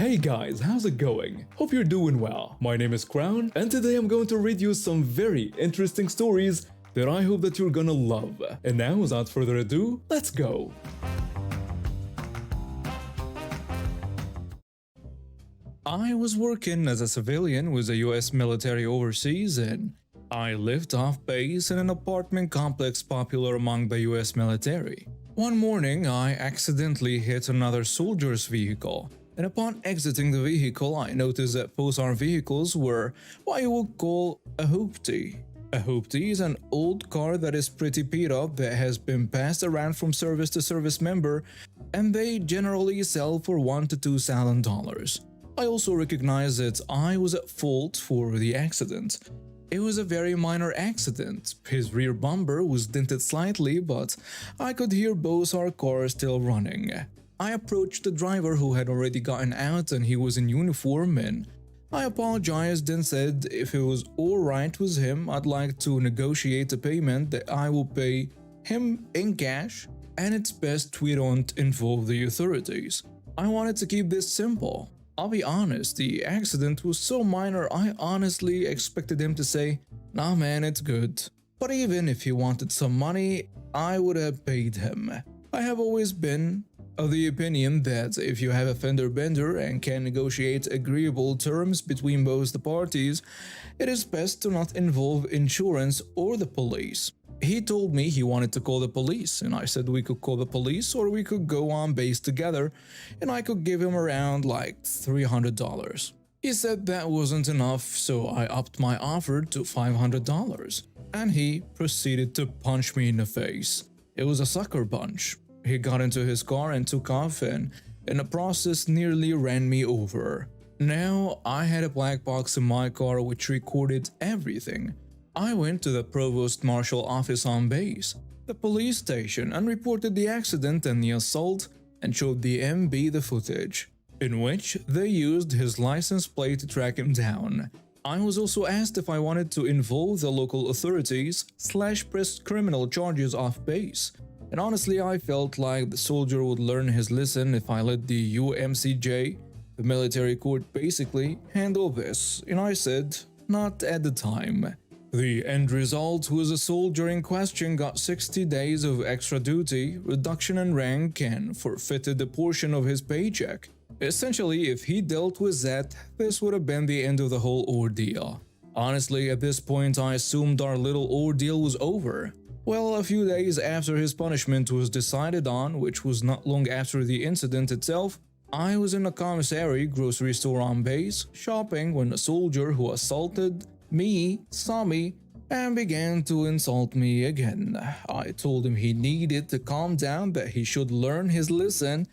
Hey guys, how's it going? Hope you're doing well. My name is Crown, and today I'm going to read you some very interesting stories that I hope that you're gonna love. And now, without further ado, let's go! I was working as a civilian with the US military overseas, and I lived off base in an apartment complex popular among the US military. One morning, I accidentally hit another soldier's vehicle, and upon exiting the vehicle, I noticed that both our vehicles were what you would call a hoopty. A hoopty is an old car that is pretty beat up that has been passed around from service to service member, and they generally sell for $1,000 to $2,000. I also recognized that I was at fault for the accident. It was a very minor accident. His rear bumper was dented slightly, but I could hear both our cars still running. I approached the driver who had already gotten out and he was in uniform, and I apologized and said if it was alright with him, I'd like to negotiate a payment that I will pay him in cash, and it's best we don't involve the authorities. I wanted to keep this simple. I'll be honest, the accident was so minor I honestly expected him to say, "Nah man, it's good." But even if he wanted some money, I would have paid him. I have always been of the opinion that if you have a fender bender and can negotiate agreeable terms between both the parties, it is best to not involve insurance or the police. He told me he wanted to call the police, and I said we could call the police or we could go on base together, and I could give him around like $300. He said that wasn't enough, so I upped my offer to $500, and he proceeded to punch me in the face. It was a sucker punch. He got into his car and took off, and in the process nearly ran me over. Now, I had a black box in my car which recorded everything. I went to the Provost Marshal office on base, the police station, and reported the accident and the assault, and showed the MB the footage, in which they used his license plate to track him down. I was also asked if I wanted to involve the local authorities / press criminal charges off base. And honestly, I felt like the soldier would learn his lesson if I let the UMCJ, the military court, basically handle this, and I said, not at the time. The end result was the soldier in question got 60 days of extra duty, reduction in rank, and forfeited a portion of his paycheck. Essentially, if he dealt with that, this would have been the end of the whole ordeal. Honestly, at this point, I assumed our little ordeal was over. Well, a few days after his punishment was decided on, which was not long after the incident itself, I was in a commissary grocery store on base, shopping, when a soldier who assaulted me saw me and began to insult me again. I told him he needed to calm down, that he should learn his lesson,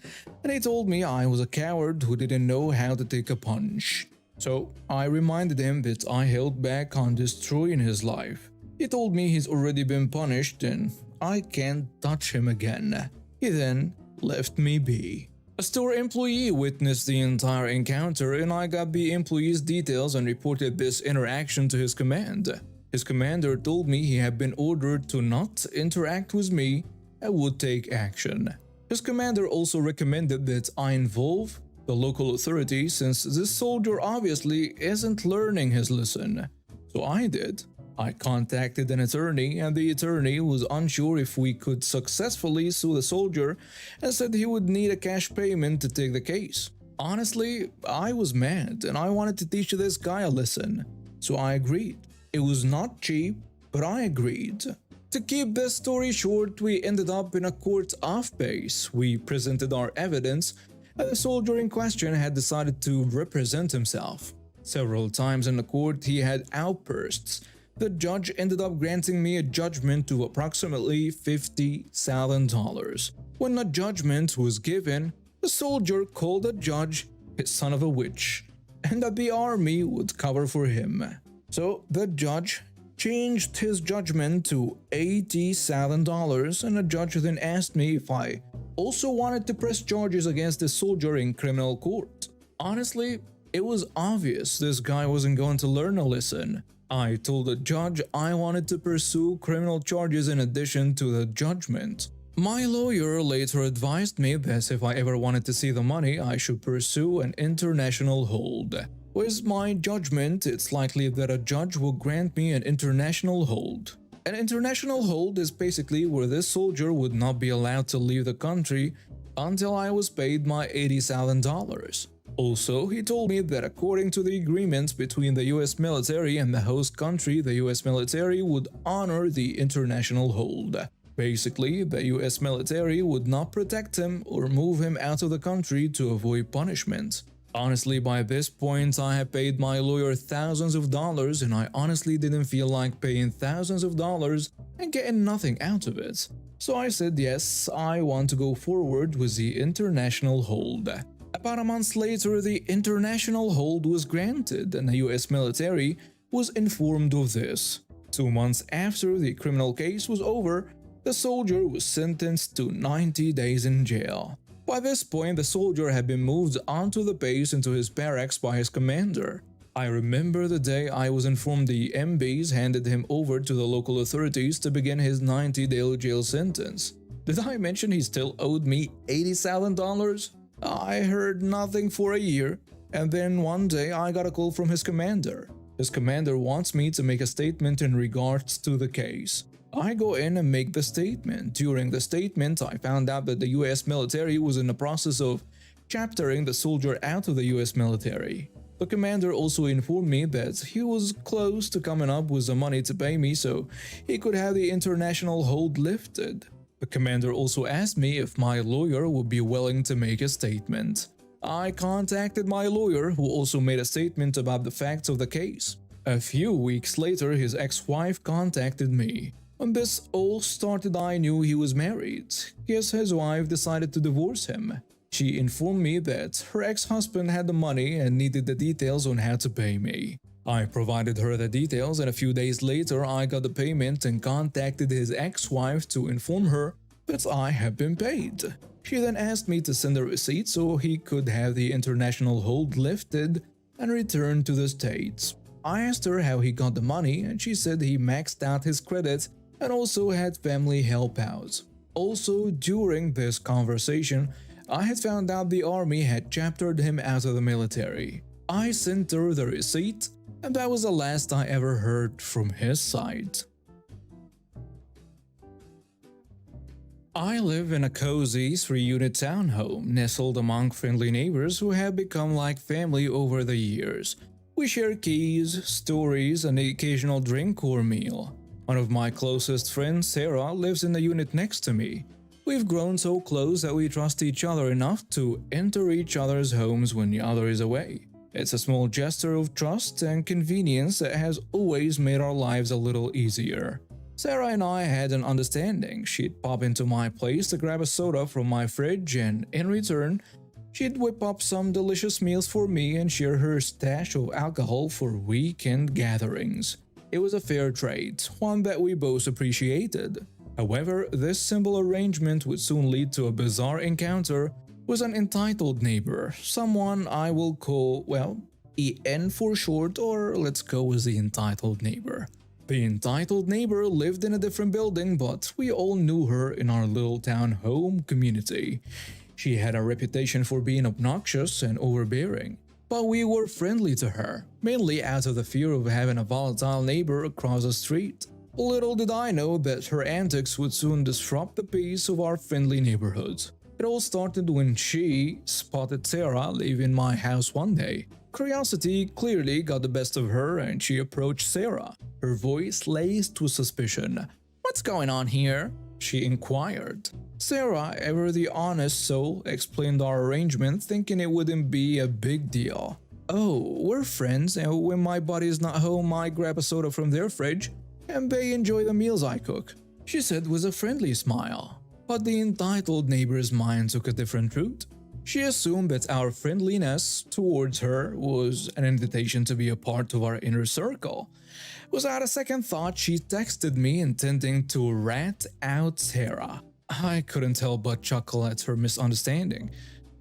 and he told me I was a coward who didn't know how to take a punch. So I reminded him that I held back on destroying his life. He told me he's already been punished and I can't touch him again. He then left me be. A store employee witnessed the entire encounter, and I got the employee's details and reported this interaction to his command. His commander told me he had been ordered to not interact with me and would take action. His commander also recommended that I involve the local authorities, since this soldier obviously isn't learning his lesson. So I did. I contacted an attorney, and the attorney was unsure if we could successfully sue the soldier and said he would need a cash payment to take the case. Honestly, I was mad and I wanted to teach this guy a lesson, so I agreed. It was not cheap, but I agreed. To keep this story short, we ended up in a court off base. We presented our evidence, and the soldier in question had decided to represent himself. Several times in the court, he had outbursts. The judge ended up granting me a judgment of approximately $50,000. When the judgment was given, the soldier called the judge his son of a witch, and that the army would cover for him. So the judge changed his judgment to $80,000, and the judge then asked me if I also wanted to press charges against the soldier in criminal court. Honestly, it was obvious this guy wasn't going to learn a lesson. I told the judge I wanted to pursue criminal charges in addition to the judgment. My lawyer later advised me that if I ever wanted to see the money, I should pursue an international hold. With my judgment, it's likely that a judge will grant me an international hold. An international hold is basically where this soldier would not be allowed to leave the country until I was paid my $80,000. Also, he told me that according to the agreement between the US military and the host country, the US military would honor the international hold. Basically, the US military would not protect him or move him out of the country to avoid punishment. Honestly, by this point, I had paid my lawyer thousands of dollars, and I honestly didn't feel like paying thousands of dollars and getting nothing out of it. So I said yes, I want to go forward with the international hold. About a month later, the international hold was granted, and the US military was informed of this. 2 months after the criminal case was over, the soldier was sentenced to 90 days in jail. By this point, the soldier had been moved onto the base into his barracks by his commander. I remember the day I was informed the MBs handed him over to the local authorities to begin his 90-day jail sentence. Did I mention he still owed me $80,000? I heard nothing for a year, and then one day I got a call from his commander. His commander wants me to make a statement in regards to the case. I go in and make the statement. During the statement, I found out that the US military was in the process of chaptering the soldier out of the US military. The commander also informed me that he was close to coming up with the money to pay me so he could have the international hold lifted. The commander also asked me if my lawyer would be willing to make a statement. I contacted my lawyer, who also made a statement about the facts of the case. A few weeks later, his ex-wife contacted me. When this all started, I knew he was married. Yes, his wife decided to divorce him. She informed me that her ex-husband had the money and needed the details on how to pay me. I provided her the details, and a few days later I got the payment and contacted his ex-wife to inform her that I had been paid. She then asked me to send a receipt so he could have the international hold lifted and return to the States. I asked her how he got the money, and she said he maxed out his credit and also had family help out. Also, during this conversation, I had found out the army had chaptered him out of the military. I sent her the receipt, and that was the last I ever heard from his side. I live in a cozy 3-unit townhome nestled among friendly neighbors who have become like family over the years. We share keys, stories, and the occasional drink or meal. One of my closest friends, Sarah, lives in the unit next to me. We've grown so close that we trust each other enough to enter each other's homes when the other is away. It's a small gesture of trust and convenience that has always made our lives a little easier. Sarah and I had an understanding. She'd pop into my place to grab a soda from my fridge, and in return, she'd whip up some delicious meals for me and share her stash of alcohol for weekend gatherings. It was a fair trade, one that we both appreciated. However, this simple arrangement would soon lead to a bizarre encounter with an entitled neighbor, someone I will call, well, EN for short, or let's go with the entitled neighbor. The entitled neighbor lived in a different building, but we all knew her in our little town home community. She had a reputation for being obnoxious and overbearing, but we were friendly to her, mainly out of the fear of having a volatile neighbor across the street. Little did I know that her antics would soon disrupt the peace of our friendly neighborhood. It all started when she spotted Sarah leaving my house one day. Curiosity clearly got the best of her, and she approached Sarah, her voice laced with suspicion. "What's going on here?" she inquired. Sarah, ever the honest soul, explained our arrangement, thinking it wouldn't be a big deal. "Oh, we're friends, and when my buddy's not home, I grab a soda from their fridge, and they enjoy the meals I cook," she said with a friendly smile. But the entitled neighbor's mind took a different route. She assumed that our friendliness towards her was an invitation to be a part of our inner circle. Without a second thought, she texted me intending to rat out Sarah. I couldn't help but chuckle at her misunderstanding.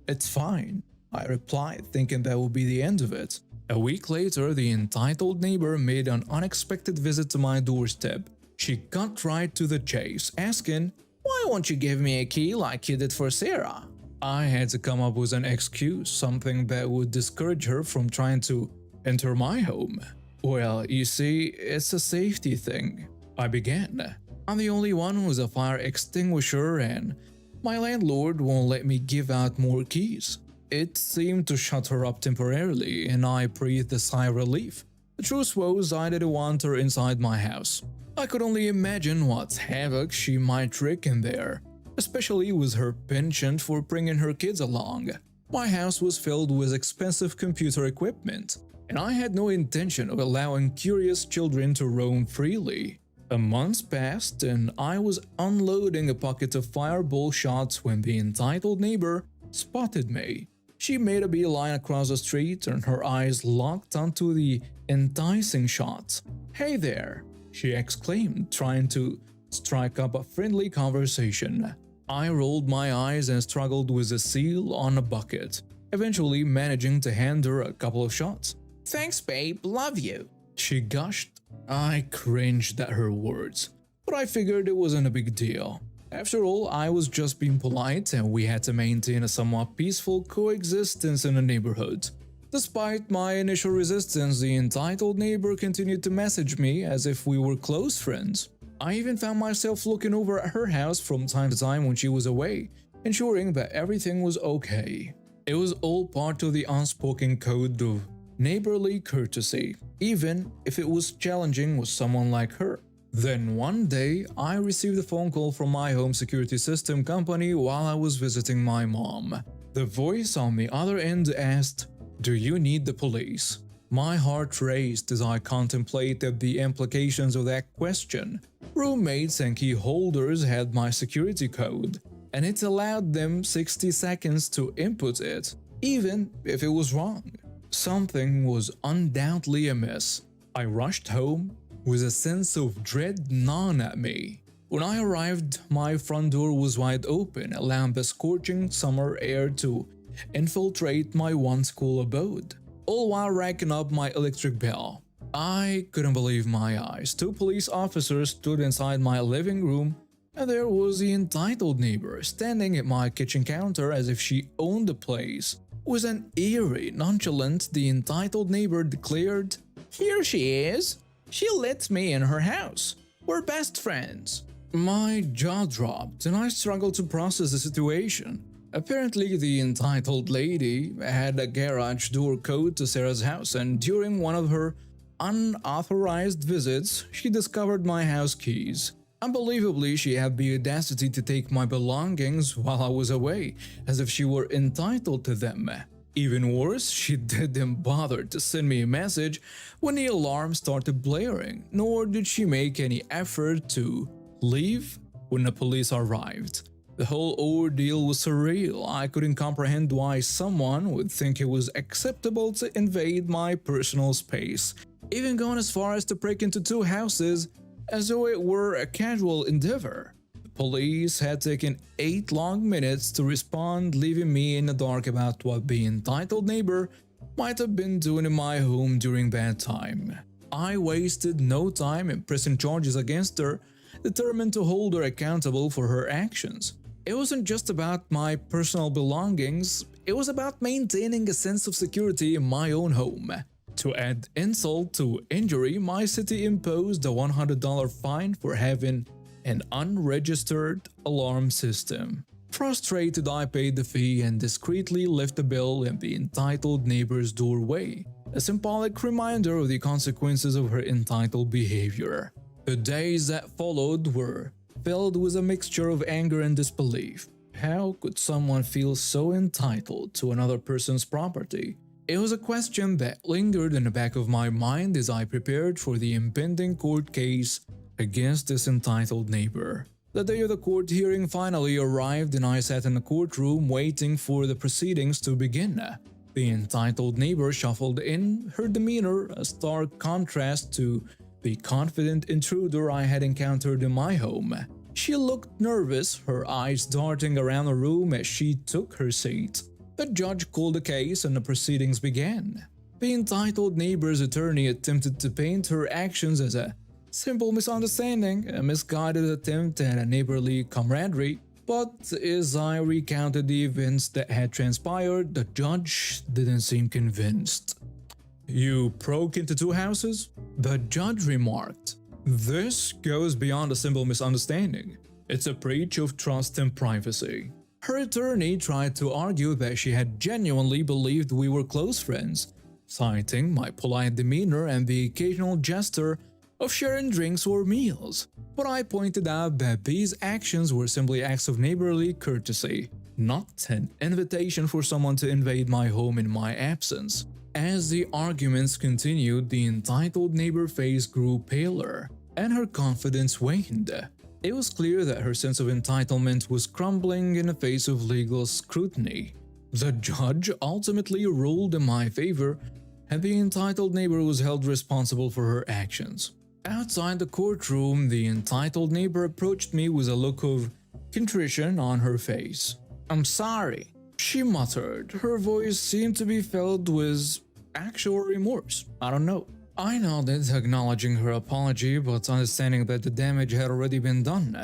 "It's fine," I replied, thinking that would be the end of it. A week later, the entitled neighbor made an unexpected visit to my doorstep. She cut right to the chase, asking, Why won't you give me a key like you did for Sarah? I had to come up with an excuse, something that would discourage her from trying to enter my home. Well, you see, it's a safety thing. I began. I'm the only one with a fire extinguisher and my landlord won't let me give out more keys. It seemed to shut her up temporarily and I breathed a sigh of relief. The truth was I didn't want her inside my house. I could only imagine what havoc she might wreak in there, especially with her penchant for bringing her kids along. My house was filled with expensive computer equipment, and I had no intention of allowing curious children to roam freely. A month passed and I was unloading a pocket of fireball shots when the entitled neighbor spotted me. She made a beeline across the street and her eyes locked onto the enticing shot. "Hey there," she exclaimed, trying to strike up a friendly conversation. I rolled my eyes and struggled with the seal on a bucket, eventually managing to hand her a couple of shots. "Thanks, babe, love you," she gushed. I cringed at her words, but I figured it wasn't a big deal. After all, I was just being polite and we had to maintain a somewhat peaceful coexistence in the neighborhood. Despite my initial resistance, the entitled neighbor continued to message me as if we were close friends. I even found myself looking over at her house from time to time when she was away, ensuring that everything was okay. It was all part of the unspoken code of neighborly courtesy, even if it was challenging with someone like her. Then one day, I received a phone call from my home security system company while I was visiting my mom. The voice on the other end asked, "Do you need the police?" My heart raced as I contemplated the implications of that question. Roommates and key holders had my security code, and it allowed them 60 seconds to input it, even if it was wrong. Something was undoubtedly amiss. I rushed home with a sense of dread gnawing at me. When I arrived, my front door was wide open, allowing the scorching summer air to infiltrate my once cool abode, all while racking up my electric bill. I couldn't believe my eyes. 2 police officers stood inside my living room, and there was the entitled neighbor standing at my kitchen counter as if she owned the place. With an eerie nonchalance, the entitled neighbor declared, "Here she is. She let me in her house. We're best friends." My jaw dropped and I struggled to process the situation. Apparently, the entitled lady had a garage door code to Sarah's house, and during one of her unauthorized visits, she discovered my house keys. Unbelievably, she had the audacity to take my belongings while I was away, as if she were entitled to them. Even worse, she didn't bother to send me a message when the alarm started blaring, nor did she make any effort to leave when the police arrived. The whole ordeal was surreal. I couldn't comprehend why someone would think it was acceptable to invade my personal space, even going as far as to break into 2 houses as though it were a casual endeavor. The police had taken 8 long minutes to respond, leaving me in the dark about what the entitled neighbor might have been doing in my home during that time. I wasted no time in pressing charges against her, determined to hold her accountable for her actions. It wasn't just about my personal belongings, it was about maintaining a sense of security in my own home. To add insult to injury, my city imposed a $100 fine for having an unregistered alarm system. Frustrated, I paid the fee and discreetly left the bill in the entitled neighbor's doorway, a symbolic reminder of the consequences of her entitled behavior. The days that followed were filled with a mixture of anger and disbelief. How could someone feel so entitled to another person's property? It was a question that lingered in the back of my mind as I prepared for the impending court case against this entitled neighbor. The day of the court hearing finally arrived and I sat in the courtroom waiting for the proceedings to begin. The entitled neighbor shuffled in, her demeanor a stark contrast to the confident intruder I had encountered in my home. She looked nervous, her eyes darting around the room as she took her seat. The judge called the case and the proceedings began. The entitled neighbor's attorney attempted to paint her actions as a simple misunderstanding, a misguided attempt at a neighborly camaraderie. But as I recounted the events that had transpired, the judge didn't seem convinced. "You broke into two houses?" the judge remarked. "This goes beyond a simple misunderstanding. It's a breach of trust and privacy." Her attorney tried to argue that she had genuinely believed we were close friends, citing my polite demeanor and the occasional gesture of sharing drinks or meals. But I pointed out that these actions were simply acts of neighborly courtesy, not an invitation for someone to invade my home in my absence. As the arguments continued, the entitled neighbor face grew paler, and her confidence waned. It was clear that her sense of entitlement was crumbling in the face of legal scrutiny. The judge ultimately ruled in my favor, and the entitled neighbor was held responsible for her actions. Outside the courtroom, the entitled neighbor approached me with a look of contrition on her face. "I'm sorry," she muttered. Her voice seemed to be filled with actual remorse. I don't know. I nodded, acknowledging her apology, but understanding that the damage had already been done.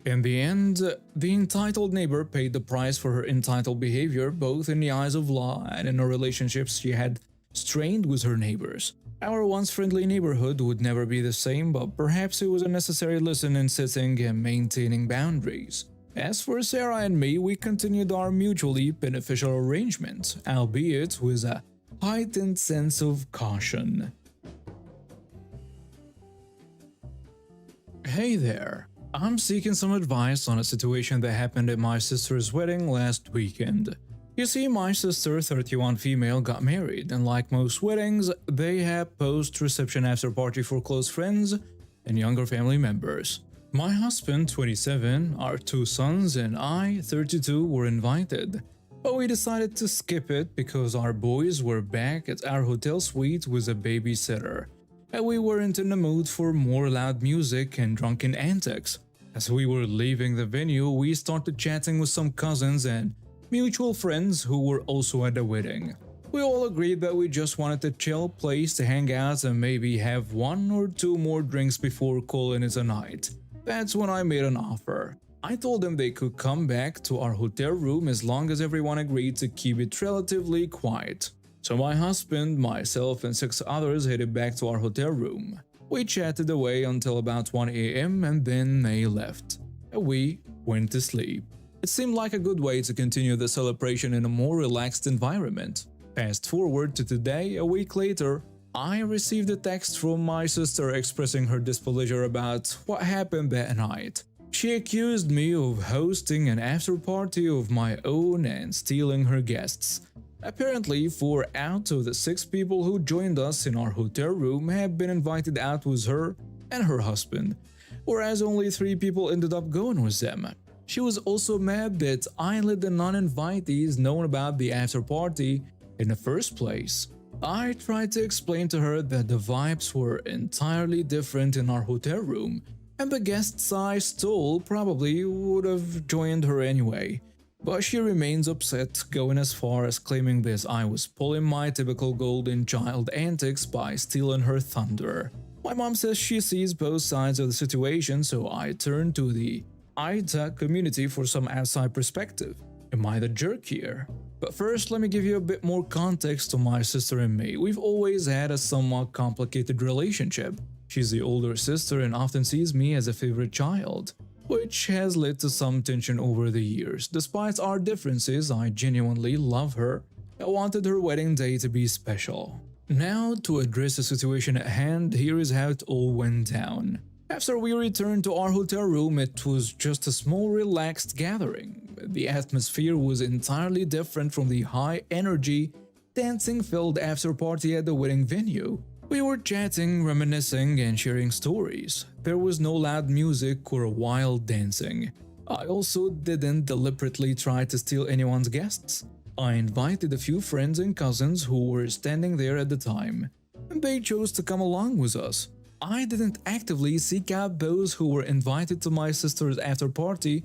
In the end, the entitled neighbor paid the price for her entitled behavior, both in the eyes of law and in the relationships she had strained with her neighbors. Our once friendly neighborhood would never be the same, but perhaps it was a necessary lesson in setting and maintaining boundaries. As for Sarah and me, we continued our mutually beneficial arrangement, albeit with a heightened sense of caution. Hey there, I'm seeking some advice on a situation that happened at my sister's wedding last weekend. You see, my sister, 31 female, got married, and like most weddings, they have post-reception after-party for close friends and younger family members. My husband, 27, our two sons, and I, 32, were invited, but we decided to skip it because our boys were back at our hotel suite with a babysitter, and we weren't in the mood for more loud music and drunken antics. As we were leaving the venue, we started chatting with some cousins and mutual friends who were also at the wedding. We all agreed that we just wanted a chill place to hang out and maybe have one or two more drinks before calling it a night. That's when I made an offer. I told them they could come back to our hotel room as long as everyone agreed to keep it relatively quiet. So my husband, myself, and 6 others headed back to our hotel room. We chatted away until about 1 a.m. and then they left. And we went to sleep. It seemed like a good way to continue the celebration in a more relaxed environment. Fast forward to today, a week later, I received a text from my sister expressing her displeasure about what happened that night. She accused me of hosting an after-party of my own and stealing her guests. Apparently, 4 out of the 6 people who joined us in our hotel room had been invited out with her and her husband, whereas only 3 people ended up going with them. She was also mad that I let the non-invitees know about the after-party in the first place. I tried to explain to her that the vibes were entirely different in our hotel room, and the guests I stole probably would have joined her anyway. But she remains upset, going as far as claiming that I was pulling my typical golden child antics by stealing her thunder. My mom says she sees both sides of the situation, so I turned to the ITA community for some outside perspective. Am I the jerk here? But first, let me give you a bit more context on my sister and me. We've always had a somewhat complicated relationship. She's the older sister and often sees me as a favorite child, which has led to some tension over the years. Despite our differences, I genuinely love her. I wanted her wedding day to be special. Now, to address the situation at hand, here is how it all went down. After we returned to our hotel room, it was just a small relaxed gathering. The atmosphere was entirely different from the high-energy, dancing-filled after-party at the wedding venue. We were chatting, reminiscing, and sharing stories. There was no loud music or wild dancing. I also didn't deliberately try to steal anyone's guests. I invited a few friends and cousins who were standing there at the time, and they chose to come along with us. I didn't actively seek out those who were invited to my sister's after-party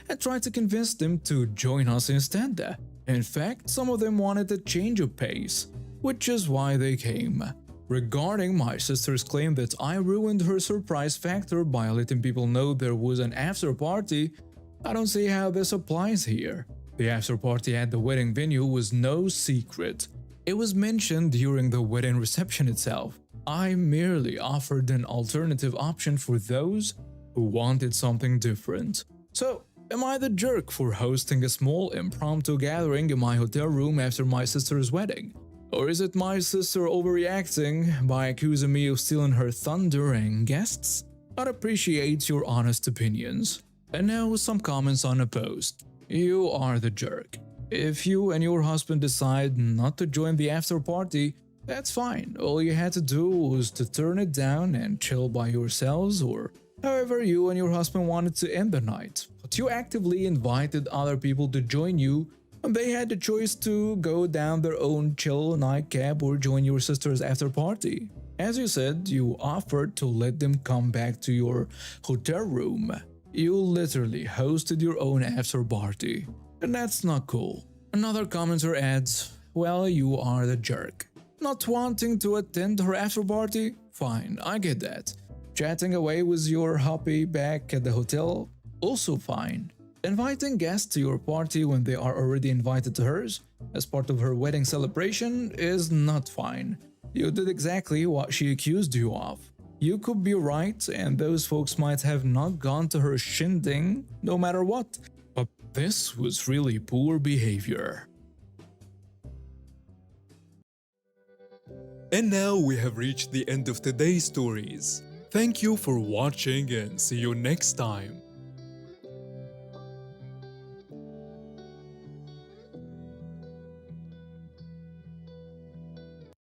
and try to convince them to join us instead. In fact, some of them wanted a change of pace, which is why they came. Regarding my sister's claim that I ruined her surprise factor by letting people know there was an after party, I don't see how this applies here. The after party at the wedding venue was no secret. It was mentioned during the wedding reception itself. I merely offered an alternative option for those who wanted something different. So, am I the jerk for hosting a small impromptu gathering in my hotel room after my sister's wedding? Or is it my sister overreacting by accusing me of stealing her thunder and guests? I'd appreciate your honest opinions. And now some comments on a post. You are the jerk. If you and your husband decide not to join the after party, that's fine. All you had to do was to turn it down and chill by yourselves, or however you and your husband wanted to end the night. But you actively invited other people to join you, and they had the choice to go down their own chill nightcap or join your sister's after party. As you said, you offered to let them come back to your hotel room. You literally hosted your own after party. And that's not cool. Another commenter adds, well, you are the jerk. Not wanting to attend her after party? Fine, I get that. Chatting away with your hubby back at the hotel? Also fine. Inviting guests to your party when they are already invited to hers, as part of her wedding celebration, is not fine. You did exactly what she accused you of. You could be right, and those folks might have not gone to her shindig no matter what. But this was really poor behavior. And now we have reached the end of today's stories. Thank you for watching and see you next time.